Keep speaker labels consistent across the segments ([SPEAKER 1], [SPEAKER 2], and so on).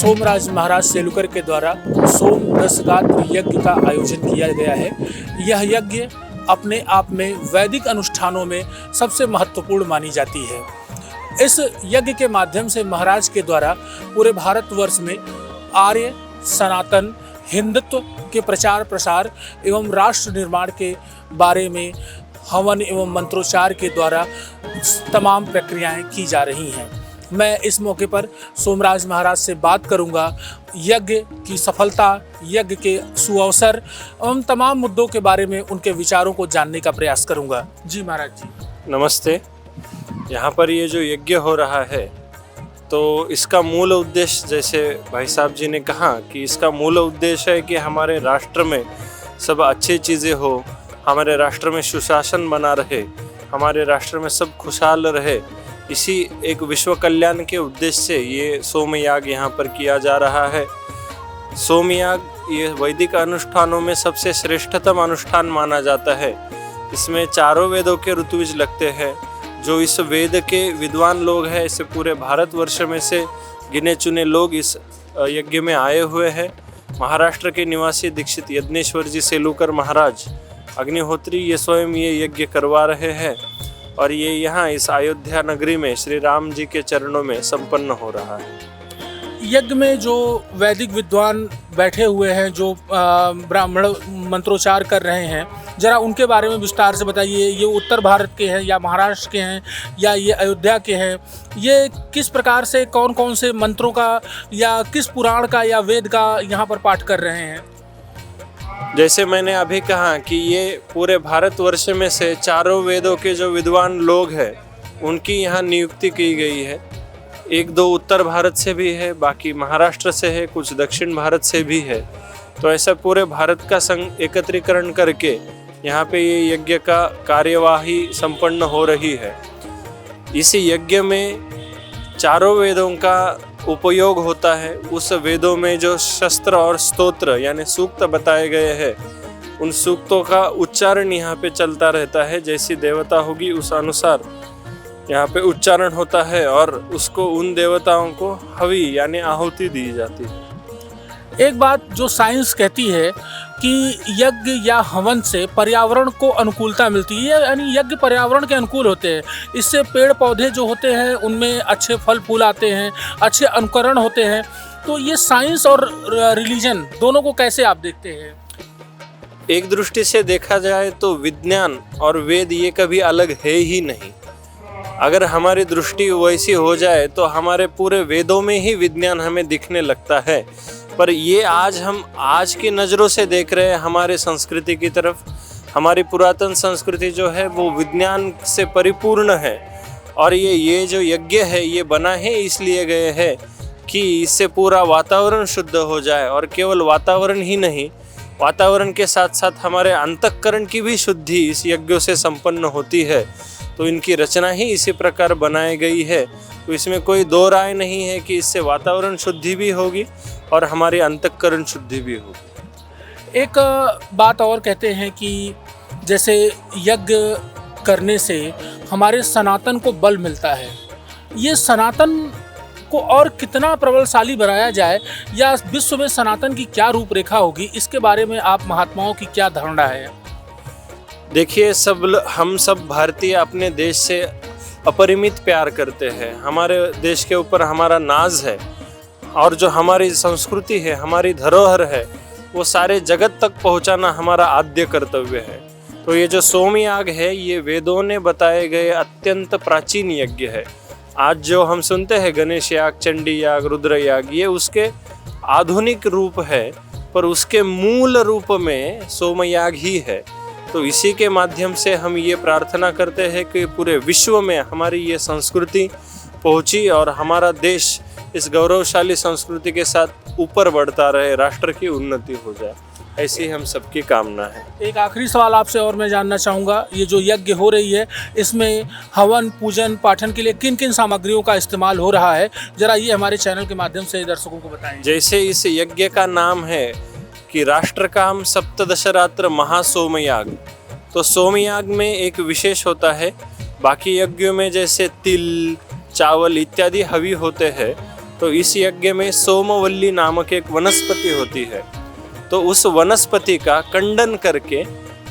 [SPEAKER 1] सोमराज महाराज सेलुकर के द्वारा सोम दशगात्र यज्ञ का आयोजन किया गया है। यह यज्ञ अपने आप में वैदिक अनुष्ठानों में सबसे महत्वपूर्ण मानी जाती है। इस यज्ञ के माध्यम से महाराज के द्वारा पूरे भारतवर्ष में आर्य सनातन हिंदुत्व के प्रचार प्रसार एवं राष्ट्र निर्माण के बारे में हवन एवं मंत्रोच्चार के द्वारा तमाम प्रक्रियाएं की जा रही हैं। मैं इस मौके पर सोमराज महाराज से बात करूंगा, यज्ञ की सफलता, यज्ञ के सुअवसर एवं तमाम मुद्दों के बारे में उनके विचारों को जानने का प्रयास करूंगा। जी महाराज जी
[SPEAKER 2] नमस्ते। यहाँ पर ये जो यज्ञ हो रहा है तो इसका मूल उद्देश्य, जैसे भाई साहब जी ने कहा कि इसका मूल उद्देश्य है कि हमारे राष्ट्र में सब अच्छी चीज़ें हो, हमारे राष्ट्र में सुशासन बना रहे, हमारे राष्ट्र में सब खुशहाल रहे। इसी एक विश्व कल्याण के उद्देश्य से ये सोमयाग यहाँ पर किया जा रहा है। सोमयाग ये वैदिक अनुष्ठानों में सबसे श्रेष्ठतम अनुष्ठान माना जाता है। इसमें चारों वेदों के ऋतुज लगते हैं। जो इस वेद के विद्वान लोग हैं, इसे पूरे भारतवर्ष में से गिने चुने लोग इस यज्ञ में आए हुए हैं। महाराष्ट्र के निवासी दीक्षित यज्ञेश्वर जी सेलुकर महाराज अग्निहोत्री ये स्वयं ये यज्ञ करवा रहे हैं और ये यहाँ इस अयोध्या नगरी में श्री राम जी के चरणों में संपन्न हो रहा है।
[SPEAKER 1] यज्ञ में जो वैदिक विद्वान बैठे हुए हैं, जो ब्राह्मण मंत्रोच्चार कर रहे हैं, जरा उनके बारे में विस्तार से बताइए। ये उत्तर भारत के हैं या महाराष्ट्र के हैं या ये अयोध्या के हैं? ये किस प्रकार से कौन कौन से मंत्रों का या किस पुराण का या वेद का यहाँ पर पाठ कर रहे हैं?
[SPEAKER 2] जैसे मैंने अभी कहा कि ये पूरे भारतवर्ष में से चारों वेदों के जो विद्वान लोग हैं उनकी यहाँ नियुक्ति की गई है। एक दो उत्तर भारत से भी है, बाकी महाराष्ट्र से है, कुछ दक्षिण भारत से भी है। तो ऐसा पूरे भारत का संग एकत्रीकरण करके यहाँ पे ये यज्ञ का कार्यवाही संपन्न हो रही है। इस यज्ञ में चारों वेदों का उपयोग होता है। उस वेदों में जो शस्त्र और स्तोत्र यानी सूक्त बताए गए हैं, उन सूक्तों का उच्चारण यहाँ पे चलता रहता है। जैसी देवता होगी उस अनुसार यहाँ पे उच्चारण होता है और उसको उन देवताओं को हवि यानी आहुति दी जाती है।
[SPEAKER 1] एक बात जो साइंस कहती है कि यज्ञ या हवन से पर्यावरण को अनुकूलता मिलती है, यानी यज्ञ पर्यावरण के अनुकूल होते हैं। इससे पेड़ पौधे जो होते हैं उनमें अच्छे फल फूल आते हैं, अच्छे अनुकरण होते हैं। तो ये साइंस और रिलीजन दोनों को कैसे आप देखते हैं?
[SPEAKER 2] एक दृष्टि से देखा जाए तो विज्ञान और वेद ये कभी अलग है ही नहीं। अगर हमारी दृष्टि वैसी हो जाए तो हमारे पूरे वेदों में ही विज्ञान हमें दिखने लगता है। पर ये आज हम आज की नज़रों से देख रहे हैं हमारे संस्कृति की तरफ। हमारी पुरातन संस्कृति जो है वो विज्ञान से परिपूर्ण है और ये जो यज्ञ है ये बना है इसलिए गए है कि इससे पूरा वातावरण शुद्ध हो जाए। और केवल वातावरण ही नहीं, वातावरण के साथ साथ हमारे अंतःकरण की भी शुद्धि इस यज्ञों से संपन्न होती है। तो इनकी रचना ही इसी प्रकार बनाई गई है। तो इसमें कोई दो राय नहीं है कि इससे वातावरण शुद्धि भी होगी और हमारी अंतःकरण शुद्धि भी होगी।
[SPEAKER 1] एक बात और कहते हैं कि जैसे यज्ञ करने से हमारे सनातन को बल मिलता है। ये सनातन को और कितना प्रबलशाली बनाया जाए या विश्व में सनातन की क्या रूपरेखा होगी, इसके बारे में आप महात्माओं की क्या धारणा है?
[SPEAKER 2] देखिए, हम सब भारतीय अपने देश से अपरिमित प्यार करते हैं। हमारे देश के ऊपर हमारा नाज है और जो हमारी संस्कृति है, हमारी धरोहर है, वो सारे जगत तक पहुंचाना हमारा आद्य कर्तव्य है। तो ये जो सोमयाग है ये वेदों ने बताए गए अत्यंत प्राचीन यज्ञ है। आज जो हम सुनते हैं गणेश याग, चंडी याग, रुद्र याग, ये उसके आधुनिक रूप है, पर उसके मूल रूप में सोमयाग ही है। तो इसी के माध्यम से हम ये प्रार्थना करते हैं कि पूरे विश्व में हमारी ये संस्कृति पहुंची और हमारा देश इस गौरवशाली संस्कृति के साथ ऊपर बढ़ता रहे, राष्ट्र की उन्नति हो जाए, ऐसी हम सबकी कामना है।
[SPEAKER 1] एक आखिरी सवाल आपसे और मैं जानना चाहूँगा, ये जो यज्ञ हो रही है इसमें हवन पूजन पाठन के लिए किन किन सामग्रियों का इस्तेमाल हो रहा है, जरा ये हमारे चैनल के माध्यम से दर्शकों को बताएं।
[SPEAKER 2] जैसे इस यज्ञ का नाम है कि राष्ट्र काम सप्तदशरात्र महासोमयाग, तो सोमयाग में एक विशेष होता है। बाकी यज्ञों में जैसे तिल, चावल इत्यादि हवि होते हैं, तो इस यज्ञ में सोमवल्ली नामक एक वनस्पति होती है, तो उस वनस्पति का खंडन करके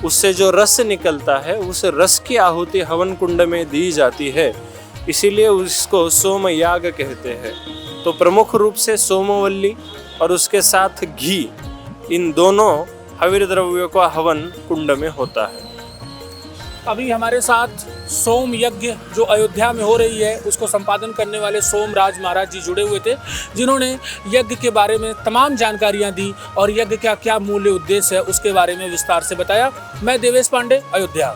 [SPEAKER 2] उससे जो रस निकलता है उस रस की आहुति हवन कुंड में दी जाती है, इसीलिए उसको सोम याग कहते हैं। तो प्रमुख रूप से सोमवल्ली और उसके साथ घी, इन दोनों हविर द्रव्यों का हवन कुंड में होता है।
[SPEAKER 1] अभी हमारे साथ सोम यज्ञ जो अयोध्या में हो रही है उसको संपादन करने वाले सोमराज महाराज जी जुड़े हुए थे, जिन्होंने यज्ञ के बारे में तमाम जानकारियां दी और यज्ञ का क्या मूल्य उद्देश्य है उसके बारे में विस्तार से बताया। मैं देवेश पांडे, अयोध्या।